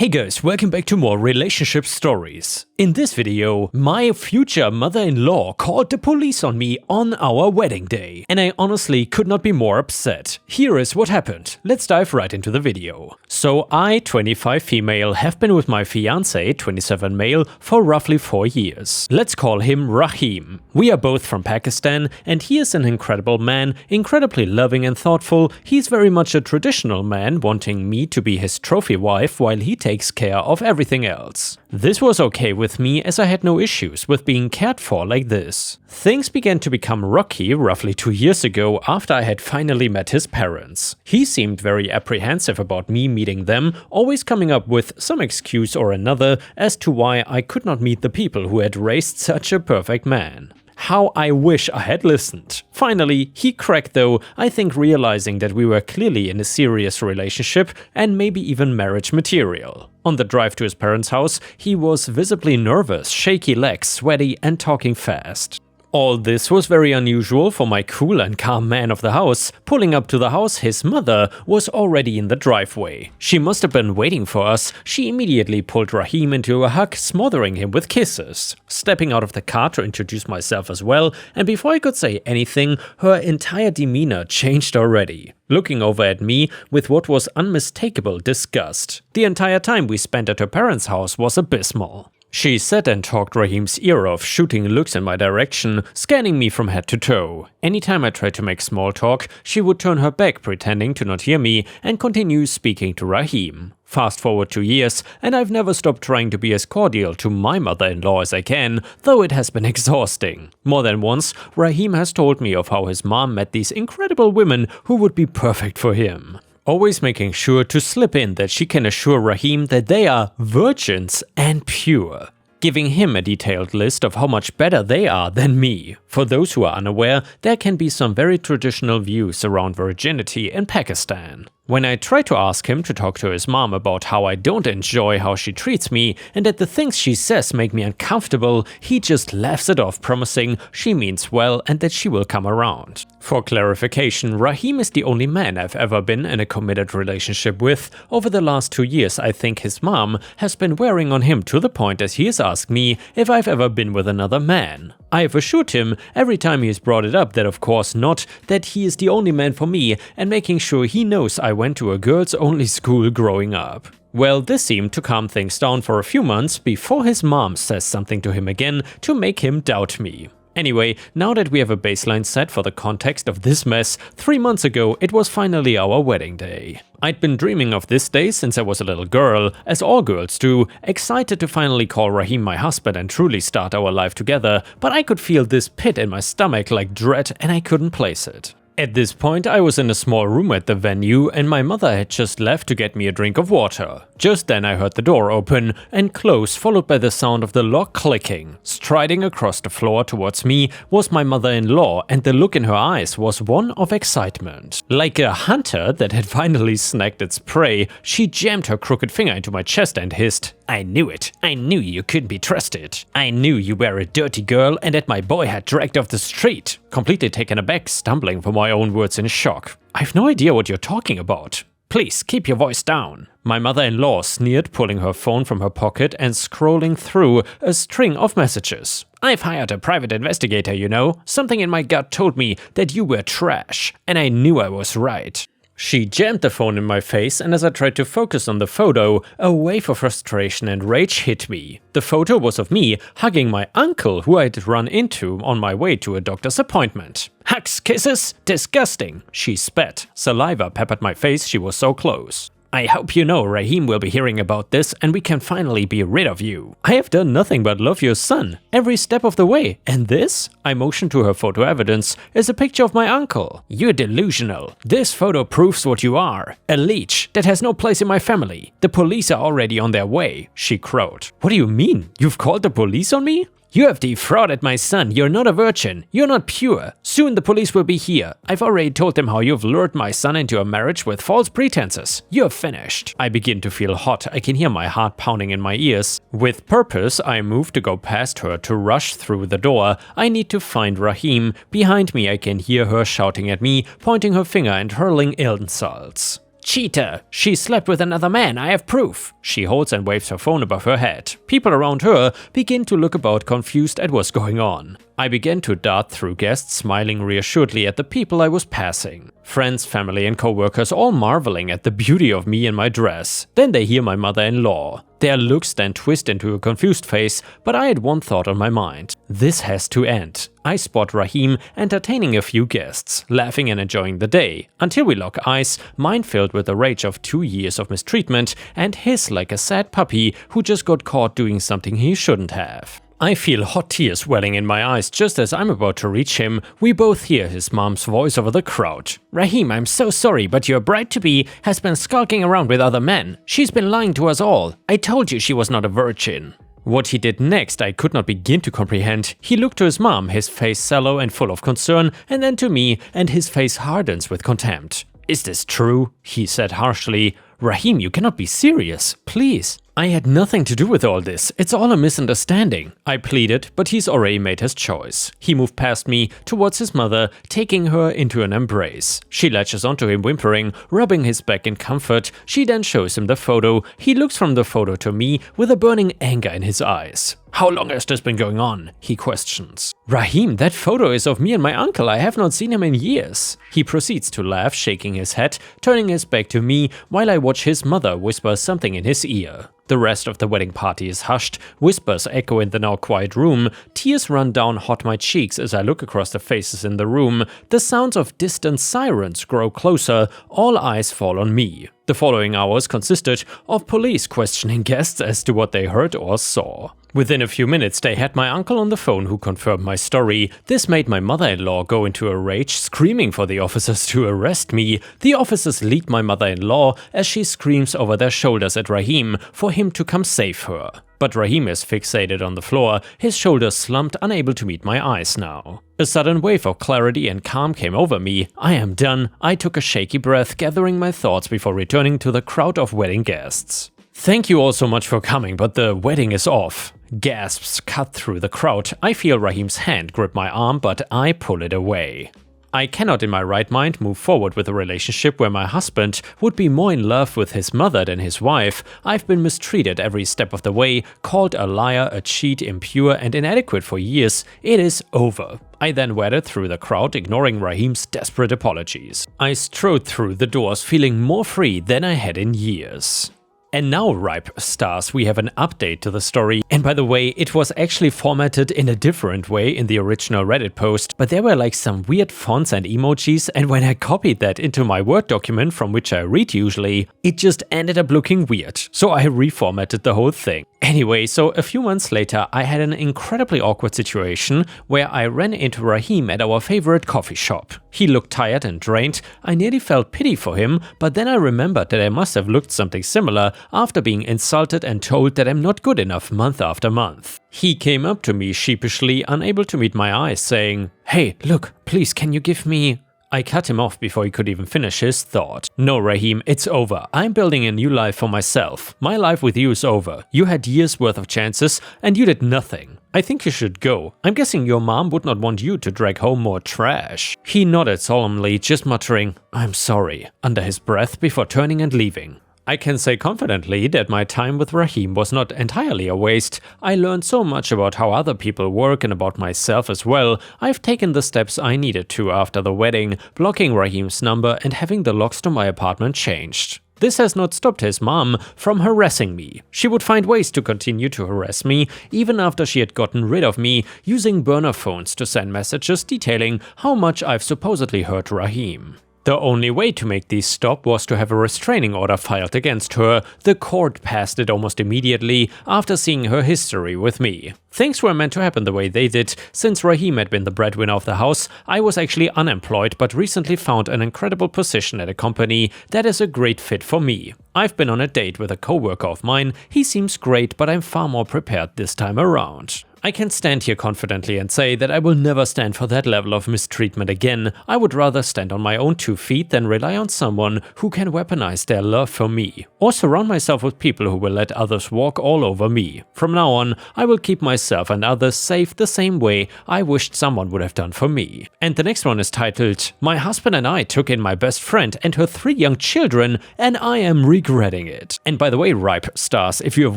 Hey guys, welcome back to more relationship stories. In this video, my future mother-in-law called the police on me on our wedding day, and I honestly could not be more upset. Here is what happened. Let's dive right into the video. So I, 25 female, have been with my fiancé, 27 male, for roughly 4 years. Let's call him Rahim. We are both from Pakistan, and he is an incredible man, incredibly loving and thoughtful. He's very much a traditional man, wanting me to be his trophy wife while he takes care of everything else. This was okay with me as I had no issues with being cared for like this. Things began to become rocky roughly 2 years ago after I had finally met his parents. He seemed very apprehensive about me meeting them, always coming up with some excuse or another as to why I could not meet the people who had raised such a perfect man. How I wish I had listened. Finally, he cracked though, I think realizing that we were clearly in a serious relationship and maybe even marriage material. On the drive to his parents' house, he was visibly nervous, shaky legs, sweaty and talking fast. All this was very unusual for my cool and calm man of the house. Pulling up to the house, his mother was already in the driveway. She must have been waiting for us. She immediately pulled Rahim into a hug, smothering him with kisses. Stepping out of the car to introduce myself as well, and before I could say anything, her entire demeanor changed already. Looking over at me with what was unmistakable disgust. The entire time we spent at her parents' house was abysmal. She sat and talked Rahim's ear off, shooting looks in my direction, scanning me from head to toe. Anytime I tried to make small talk, she would turn her back, pretending to not hear me, and continue speaking to Rahim. Fast forward 2 years, and I've never stopped trying to be as cordial to my mother-in-law as I can, though it has been exhausting. More than once, Rahim has told me of how his mom met these incredible women who would be perfect for him. Always making sure to slip in that she can assure Rahim that they are virgins and pure. Giving him a detailed list of how much better they are than me. For those who are unaware, there can be some very traditional views around virginity in Pakistan. When I try to ask him to talk to his mom about how I don't enjoy how she treats me and that the things she says make me uncomfortable, he just laughs it off, promising she means well and that she will come around. For clarification, Rahim is the only man I've ever been in a committed relationship with. Over the last 2 years, I think his mom has been wearing on him to the point that he has asked me if I've ever been with another man. I have assured him every time he's brought it up that of course not, that he is the only man for me, and making sure he knows I went to a girls-only school growing up. Well, this seemed to calm things down for a few months before his mom says something to him again to make him doubt me. Anyway, now that we have a baseline set for the context of this mess, 3 months ago it was finally our wedding day. I'd been dreaming of this day since I was a little girl, as all girls do, excited to finally call Rahim my husband and truly start our life together, but I could feel this pit in my stomach like dread and I couldn't place it. At this point, I was in a small room at the venue and my mother had just left to get me a drink of water. Just then I heard the door open and close, followed by the sound of the lock clicking. Striding across the floor towards me was my mother-in-law, and the look in her eyes was one of excitement. Like a hunter that had finally snagged its prey, she jammed her crooked finger into my chest and hissed, "I knew it. I knew you couldn't be trusted. I knew you were a dirty girl and that my boy had dragged off the street." Completely taken aback, stumbling for my own words in shock. "I've no idea what you're talking about. Please keep your voice down." My mother-in-law sneered, pulling her phone from her pocket and scrolling through a string of messages. "I've hired a private investigator, you know. Something in my gut told me that you were trash, and I knew I was right." She jammed the phone in my face, and as I tried to focus on the photo, a wave of frustration and rage hit me. The photo was of me hugging my uncle, who I'd run into on my way to a doctor's appointment. "Hugs, kisses? Disgusting!" She spat. Saliva peppered my face, she was so close. "I hope you know Rahim will be hearing about this and we can finally be rid of you. I have done nothing but love your son, every step of the way, and this?" I motioned to her photo evidence, "is a picture of my uncle. You're delusional. This photo proves what you are, a leech that has no place in my family. The police are already on their way," she crowed. "What do you mean? You've called the police on me?" "You have defrauded my son. You're not a virgin. You're not pure. Soon the police will be here. I've already told them how you've lured my son into a marriage with false pretenses. You're finished." I begin to feel hot. I can hear my heart pounding in my ears. With purpose, I move to go past her to rush through the door. I need to find Rahim. Behind me, I can hear her shouting at me, pointing her finger and hurling insults. "Cheater! She slept with another man, I have proof!" She holds and waves her phone above her head. People around her begin to look about confused at what's going on. I began to dart through guests, smiling reassuredly at the people I was passing. Friends, family and co-workers all marveling at the beauty of me in my dress. Then they hear my mother-in-law. Their looks then twist into a confused face, but I had one thought on my mind. This has to end. I spot Rahim entertaining a few guests, laughing and enjoying the day, until we lock eyes, mine filled with the rage of 2 years of mistreatment, and his like a sad puppy who just got caught doing something he shouldn't have. I feel hot tears welling in my eyes just as I'm about to reach him. We both hear his mom's voice over the crowd. "Rahim, I'm so sorry, but your bride-to-be has been skulking around with other men. She's been lying to us all. I told you she was not a virgin." What he did next I could not begin to comprehend. He looked to his mom, his face sallow and full of concern, and then to me, and his face hardens with contempt. "Is this true?" he said harshly. "Rahim, you cannot be serious, please." "I had nothing to do with all this, it's all a misunderstanding," I pleaded, but he's already made his choice. He moved past me towards his mother, taking her into an embrace. She latches onto him whimpering, rubbing his back in comfort. She then shows him the photo. He looks from the photo to me with a burning anger in his eyes. "How long has this been going on?" he questions. "Rahim, that photo is of me and my uncle, I have not seen him in years." He proceeds to laugh, shaking his head, turning his back to me while I watch his mother whisper something in his ear. The rest of the wedding party is hushed, whispers echo in the now quiet room, tears run down hot my cheeks as I look across the faces in the room, the sounds of distant sirens grow closer, all eyes fall on me. The following hours consisted of police questioning guests as to what they heard or saw. Within a few minutes they had my uncle on the phone who confirmed my story. This made my mother-in-law go into a rage, screaming for the officers to arrest me. The officers lead my mother-in-law as she screams over their shoulders at Rahim for him to come save her. But Rahim is fixated on the floor, his shoulders slumped, unable to meet my eyes now. A sudden wave of clarity and calm came over me. I am done. I took a shaky breath, gathering my thoughts before returning to the crowd of wedding guests. "Thank you all so much for coming, but the wedding is off." Gasps cut through the crowd. I feel Rahim's hand grip my arm, but I pull it away. I cannot in my right mind move forward with a relationship where my husband would be more in love with his mother than his wife. I've been mistreated every step of the way, called a liar, a cheat, impure and inadequate for years. It is over. I then waded through the crowd, ignoring Rahim's desperate apologies. I strode through the doors, feeling more free than I had in years. And now, ripe stars, we have an update to the story. And by the way, it was actually formatted in a different way in the original Reddit post, but there were like some weird fonts and emojis, and when I copied that into my Word document from which I read usually, it just ended up looking weird. So I reformatted the whole thing. Anyway, so a few months later, I had an incredibly awkward situation where I ran into Rahim at our favorite coffee shop. He looked tired and drained. I nearly felt pity for him, but then I remembered that I must have looked something similar after being insulted and told that I'm not good enough month after month. He came up to me sheepishly, unable to meet my eyes, saying, "Hey, look, please can you give me..." I cut him off before he could even finish his thought. "No, Rahim, it's over. I'm building a new life for myself. My life with you is over. You had years worth of chances and you did nothing. I think you should go. I'm guessing your mom would not want you to drag home more trash." He nodded solemnly, just muttering, "I'm sorry," under his breath before turning and leaving. I can say confidently that my time with Rahim was not entirely a waste. I learned so much about how other people work and about myself as well. I've taken the steps I needed to after the wedding, blocking Rahim's number and having the locks to my apartment changed. This has not stopped his mom from harassing me. She would find ways to continue to harass me, even after she had gotten rid of me, using burner phones to send messages detailing how much I've supposedly hurt Rahim. The only way to make these stop was to have a restraining order filed against her. The court passed it almost immediately after seeing her history with me. Things were meant to happen the way they did. Since Rahim had been the breadwinner of the house, I was actually unemployed but recently found an incredible position at a company that is a great fit for me. I've been on a date with a coworker of mine. He seems great, but I'm far more prepared this time around. I can stand here confidently and say that I will never stand for that level of mistreatment again. I would rather stand on my own 2 feet than rely on someone who can weaponize their love for me, or surround myself with people who will let others walk all over me. From now on, I will keep myself and others safe the same way I wished someone would have done for me. And the next one is titled, "My husband and I took in my best friend and her 3 young children, and I am regretting it." And by the way, Ripe Stars, if you have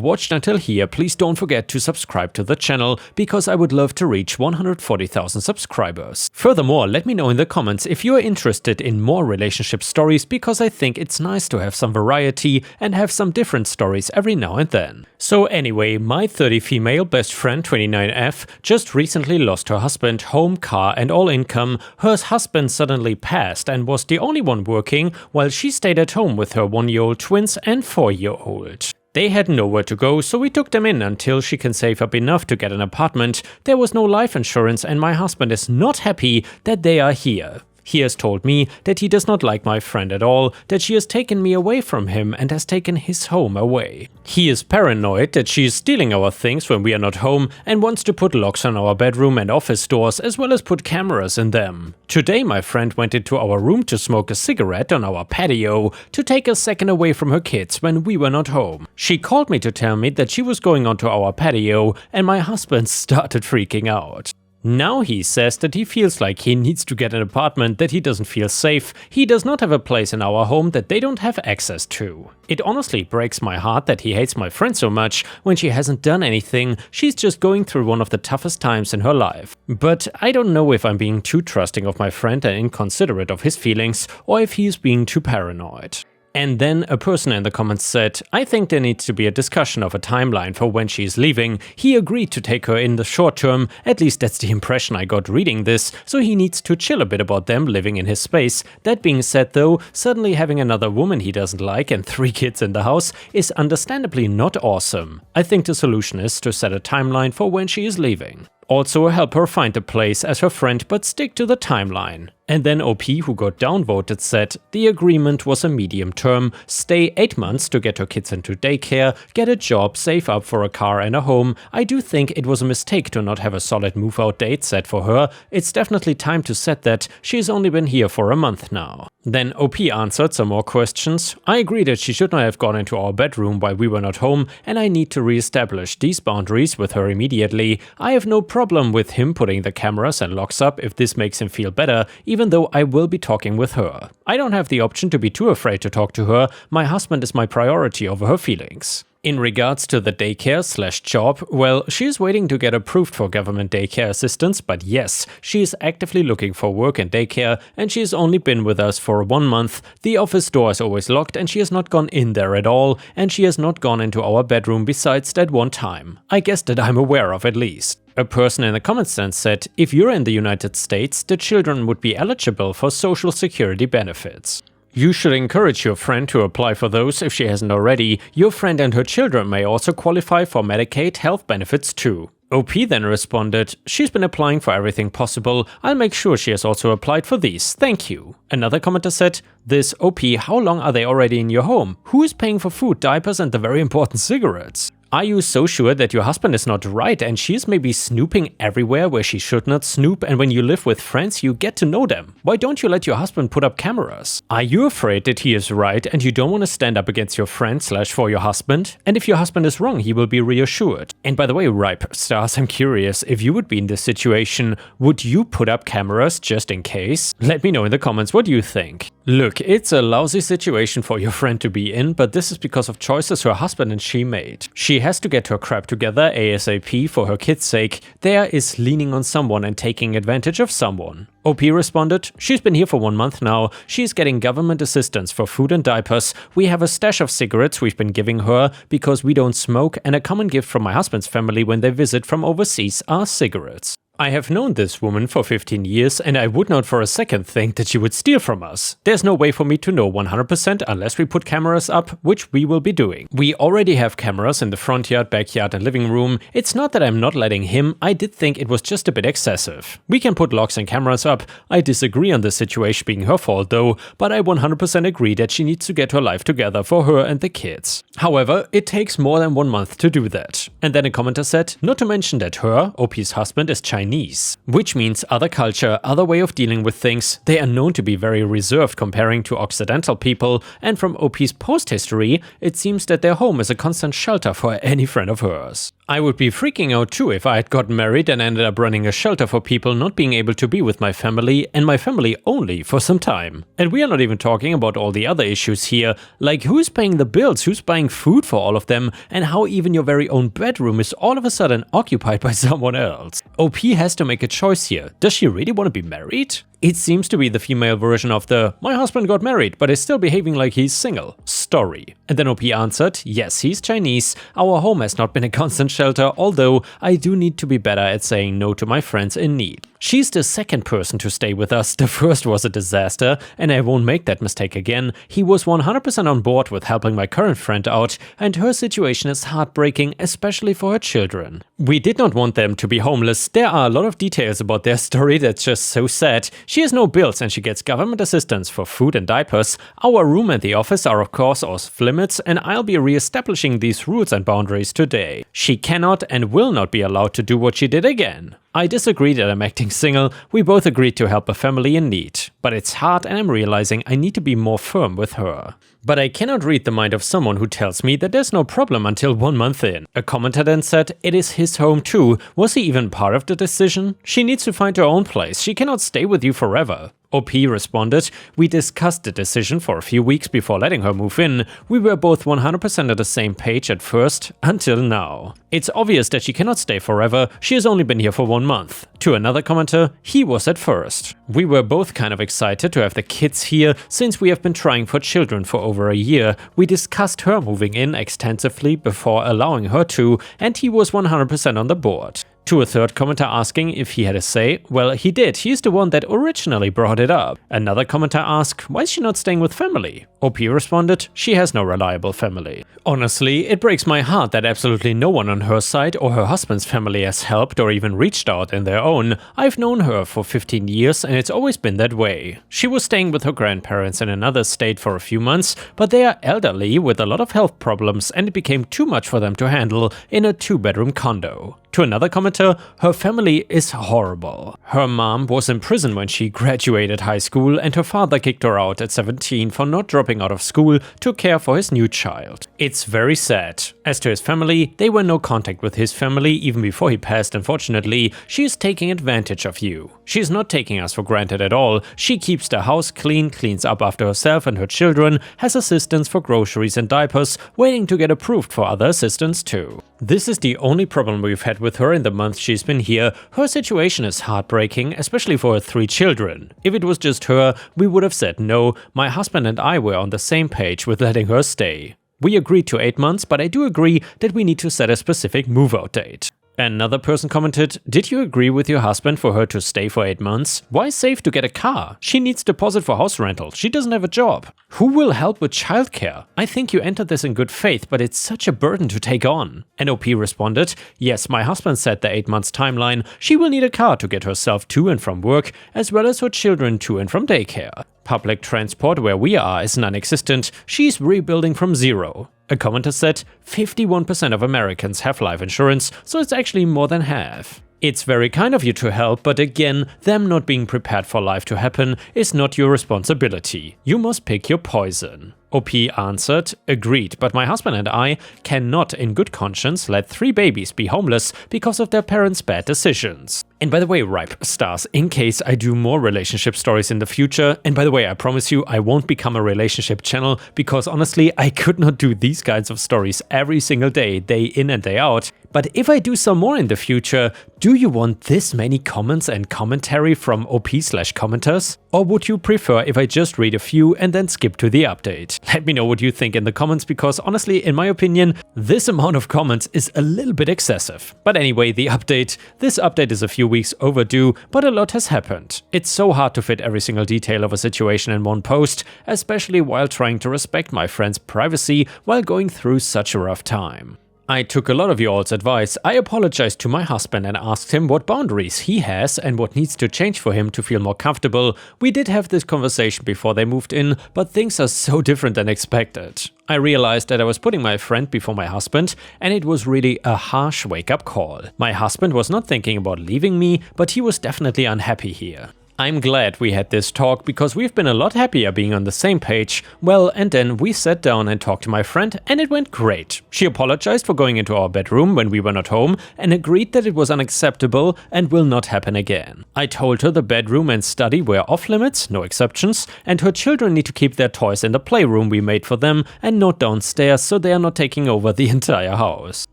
watched until here, please don't forget to subscribe to the channel, because I would love to reach 140,000 subscribers. Furthermore, let me know in the comments if you are interested in more relationship stories, because I think it's nice to have some variety and have some different stories every now and then. So anyway, my 30 female best friend 29F just recently lost her husband, home, car and all income. Her husband suddenly passed and was the only one working, while she stayed at home with her 1-year-old twins and 4-year-old. They had nowhere to go, so we took them in until she can save up enough to get an apartment. There was no life insurance and my husband is not happy that they are here. He has told me that he does not like my friend at all, that she has taken me away from him and has taken his home away. He is paranoid that she is stealing our things when we are not home and wants to put locks on our bedroom and office doors, as well as put cameras in them. Today my friend went into our room to smoke a cigarette on our patio to take a second away from her kids when we were not home. She called me to tell me that she was going onto our patio, and my husband started freaking out. Now he says that he feels like he needs to get an apartment, that he doesn't feel safe, he does not have a place in our home that they don't have access to. It honestly breaks my heart that he hates my friend so much when she hasn't done anything, she's just going through one of the toughest times in her life. But I don't know if I'm being too trusting of my friend and inconsiderate of his feelings, or if he's being too paranoid. And then a person in the comments said, "I think there needs to be a discussion of a timeline for when she is leaving. He agreed to take her in the short term, at least that's the impression I got reading this, so he needs to chill a bit about them living in his space. That being said though, suddenly having another woman he doesn't like and 3 kids in the house is understandably not awesome. I think the solution is to set a timeline for when she is leaving. Also help her find a place as her friend, but stick to the timeline." And then OP, who got downvoted, said, "The agreement was a medium term, stay 8 months to get her kids into daycare, get a job, save up for a car and a home. I do think it was a mistake to not have a solid move-out date set for her. It's definitely time to set that, she's only been here for a month now." Then OP answered some more questions. "I agree that she should not have gone into our bedroom while we were not home, and I need to re-establish these boundaries with her immediately. I have no problem with him putting the cameras and locks up if this makes him feel better, even though I will be talking with her. I don't have the option to be too afraid to talk to her. My husband is my priority over her feelings." In regards to the daycare/job, well, she is waiting to get approved for government daycare assistance, but yes, she is actively looking for work in daycare, and she has only been with us for 1 month. The office door is always locked and she has not gone in there at all, and she has not gone into our bedroom besides that one time. I guess that I'm aware of at least. A person in the comments then said, "If you're in the United States, the children would be eligible for social security benefits. You should encourage your friend to apply for those if she hasn't already. Your friend and her children may also qualify for Medicaid health benefits too." OP then responded, "She's been applying for everything possible. I'll make sure she has also applied for these. Thank you." Another commenter said, "This OP, how long are they already in your home? Who is paying for food, diapers and the very important cigarettes? Are you so sure that your husband is not right and she is maybe snooping everywhere where she should not snoop, and when you live with friends you get to know them? Why don't you let your husband put up cameras? Are you afraid that he is right and you don't want to stand up against your friend/for your husband? And if your husband is wrong, he will be reassured." And by the way, Ripe Stars, I'm curious, if you would be in this situation, would you put up cameras just in case? Let me know in the comments, what do you think? Look, it's a lousy situation for your friend to be in, but this is because of choices her husband and she made. She has to get her crap together ASAP for her kids' sake. There is leaning on someone and taking advantage of someone. OP responded, "She's been here for 1 month now. She's getting government assistance for food and diapers. We have a stash of cigarettes we've been giving her because we don't smoke, and a common gift from my husband's family when they visit from overseas are cigarettes." I have known this woman for 15 years and I would not for a second think that she would steal from us. There's no way for me to know 100% unless we put cameras up, which we will be doing. We already have cameras in the front yard, backyard and living room. It's not that I'm not letting him, I did think it was just a bit excessive. We can put locks and cameras up. I disagree on this situation being her fault though, but I 100% agree that she needs to get her life together for her and the kids. However, it takes more than 1 month to do that. And then a commenter said, not to mention that her, OP's husband, is Chinese, which means other culture, other way of dealing with things. They are known to be very reserved comparing to Occidental people, and from OP's post history, it seems that their home is a constant shelter for any friend of hers. I would be freaking out too if I had gotten married and ended up running a shelter for people not being able to be with my family and my family only for some time. And we are not even talking about all the other issues here, like who's paying the bills, who's buying food for all of them, and how even your very own bedroom is all of a sudden occupied by someone else. OP has to make a choice here. Does she really want to be married? It seems to be the female version of the "my husband got married but is still behaving like he's single" story. And then OP answered, yes, he's Chinese, our home has not been a constant shelter, although I do need to be better at saying no to my friends in need. She's the second person to stay with us, the first was a disaster, and I won't make that mistake again. He was 100% on board with helping my current friend out, and her situation is heartbreaking, especially for her children. We did not want them to be homeless. There are a lot of details about their story that's just so sad. She has no bills and she gets government assistance for food and diapers. Our room and the office are of course off limits, and I'll be re-establishing these rules and boundaries today. She cannot and will not be allowed to do what she did again. I disagree that I'm acting single, we both agreed to help a family in need. But it's hard and I'm realizing I need to be more firm with her. But I cannot read the mind of someone who tells me that there's no problem until 1 month in. A commenter then said, it is his home too, was he even part of the decision? She needs to find her own place, she cannot stay with you forever. OP responded, we discussed the decision for a few weeks before letting her move in. We were both 100% on the same page at first, until now. It's obvious that she cannot stay forever, she has only been here for 1 month. To another commenter, he was at first. We were both kind of excited to have the kids here, since we have been trying for children for over a year. We discussed her moving in extensively before allowing her to, and he was 100% on the board. To a third commenter asking if he had a say, well, he did, he's the one that originally brought it up. Another commenter asked, why is she not staying with family? OP responded, she has no reliable family. Honestly, it breaks my heart that absolutely no one on her side or her husband's family has helped or even reached out in their own. I've known her for 15 years and it's always been that way. She was staying with her grandparents in another state for a few months, but they are elderly with a lot of health problems and it became too much for them to handle in a 2-bedroom condo. To another commenter, her family is horrible. Her mom was in prison when she graduated high school and her father kicked her out at 17 for not dropping out of school to care for his new child. It's very sad. As to his family, they were no contact with his family even before he passed, unfortunately. She is taking advantage of you. She is not taking us for granted at all. She keeps the house clean, cleans up after herself and her children, has assistance for groceries and diapers, waiting to get approved for other assistance too. This is the only problem we've had with her in the month she's been here. Her situation is heartbreaking, especially for her 3 children. If it was just her, we would have said no. My husband and I were on the same page with letting her stay. We agreed to 8 months, but I do agree that we need to set a specific move-out date. Another person commented, did you agree with your husband for her to stay for 8 months? Why save to get a car? She needs deposit for house rental, she doesn't have a job. Who will help with childcare? I think you entered this in good faith, but it's such a burden to take on. NOP responded, yes, my husband set the 8 months timeline. She will need a car to get herself to and from work, as well as her children to and from daycare. Public transport where we are is non-existent, she's rebuilding from zero. A commenter said, 51% of Americans have life insurance, so it's actually more than half. It's very kind of you to help, but again, them not being prepared for life to happen is not your responsibility. You must pick your poison. OP answered, agreed, but my husband and I cannot in good conscience let 3 babies be homeless because of their parents' bad decisions. And by the way, Ripe Stars, in case I do more relationship stories in the future, and by the way, I promise you I won't become a relationship channel, because honestly, I could not do these kinds of stories every single day in and day out. But if I do some more in the future, do you want this many comments and commentary from OP/commenters? Or would you prefer if I just read a few and then skip to the update? Let me know what you think in the comments, because honestly, in my opinion, this amount of comments is a little bit excessive. But anyway, the update. This update is a few weeks overdue, but a lot has happened. It's so hard to fit every single detail of a situation in one post, especially while trying to respect my friend's privacy while going through such a rough time. I took a lot of y'all's advice. I apologized to my husband and asked him what boundaries he has and what needs to change for him to feel more comfortable. We did have this conversation before they moved in, but things are so different than expected. I realized that I was putting my friend before my husband, and it was really a harsh wake-up call. My husband was not thinking about leaving me, but he was definitely unhappy here. I'm glad we had this talk, because we've been a lot happier being on the same page. Well, and then we sat down and talked to my friend, and it went great. She apologized for going into our bedroom when we were not home and agreed that it was unacceptable and will not happen again. I told her the bedroom and study were off limits, no exceptions, and her children need to keep their toys in the playroom we made for them and not downstairs, so they are not taking over the entire house.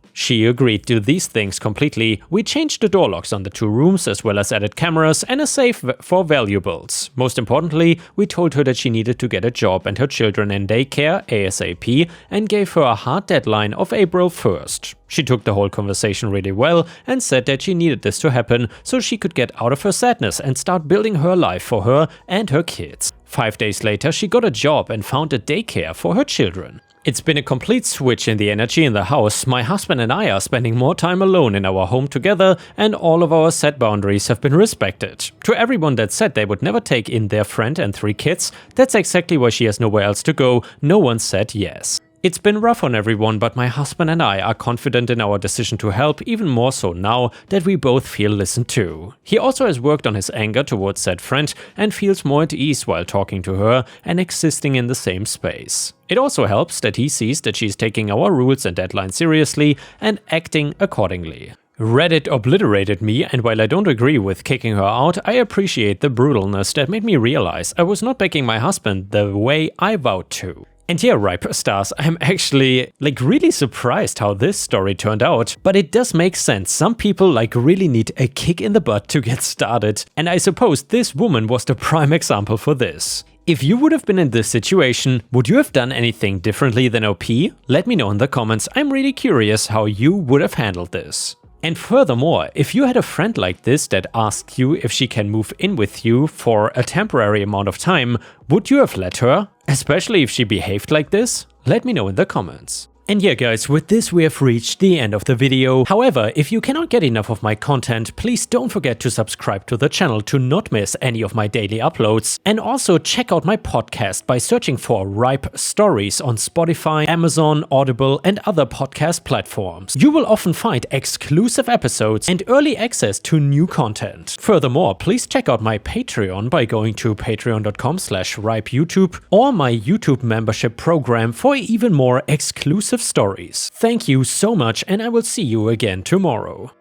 She agreed to these things completely. We changed the door locks on the 2 rooms, as well as added cameras and a safe for valuables. Most importantly, we told her that she needed to get a job and her children in daycare ASAP, and gave her a hard deadline of April 1st. She took the whole conversation really well and said that she needed this to happen so she could get out of her sadness and start building her life for her and her kids. 5 days later, she got a job and found a daycare for her children. It's been a complete switch in the energy in the house. My husband and I are spending more time alone in our home together, and all of our set boundaries have been respected. To everyone that said they would never take in their friend and 3 kids, that's exactly why she has nowhere else to go. No one said yes. It's been rough on everyone, but my husband and I are confident in our decision to help, even more so now that we both feel listened to. He also has worked on his anger towards said friend and feels more at ease while talking to her and existing in the same space. It also helps that he sees that she's taking our rules and deadlines seriously and acting accordingly. Reddit obliterated me, and while I don't agree with kicking her out, I appreciate the brutalness that made me realize I was not backing my husband the way I vowed to. And yeah, Ripe Stars, I'm actually really surprised how this story turned out, but it does make sense. Some people really need a kick in the butt to get started, and I suppose this woman was the prime example for this. If you would have been in this situation, would you have done anything differently than OP? Let me know in the comments. I'm really curious how you would have handled this. And furthermore, if you had a friend like this that asked you if she can move in with you for a temporary amount of time, would you have let her? Especially if she behaved like this? Let me know in the comments. And yeah guys, with this we have reached the end of the video. However, if you cannot get enough of my content, please don't forget to subscribe to the channel to not miss any of my daily uploads. And also check out my podcast by searching for Ripe Stories on Spotify, Amazon, Audible and other podcast platforms. You will often find exclusive episodes and early access to new content. Furthermore, please check out my Patreon by going to patreon.com/ripeyoutube or my YouTube membership program for even more exclusive stories. Thank you so much, and I will see you again tomorrow.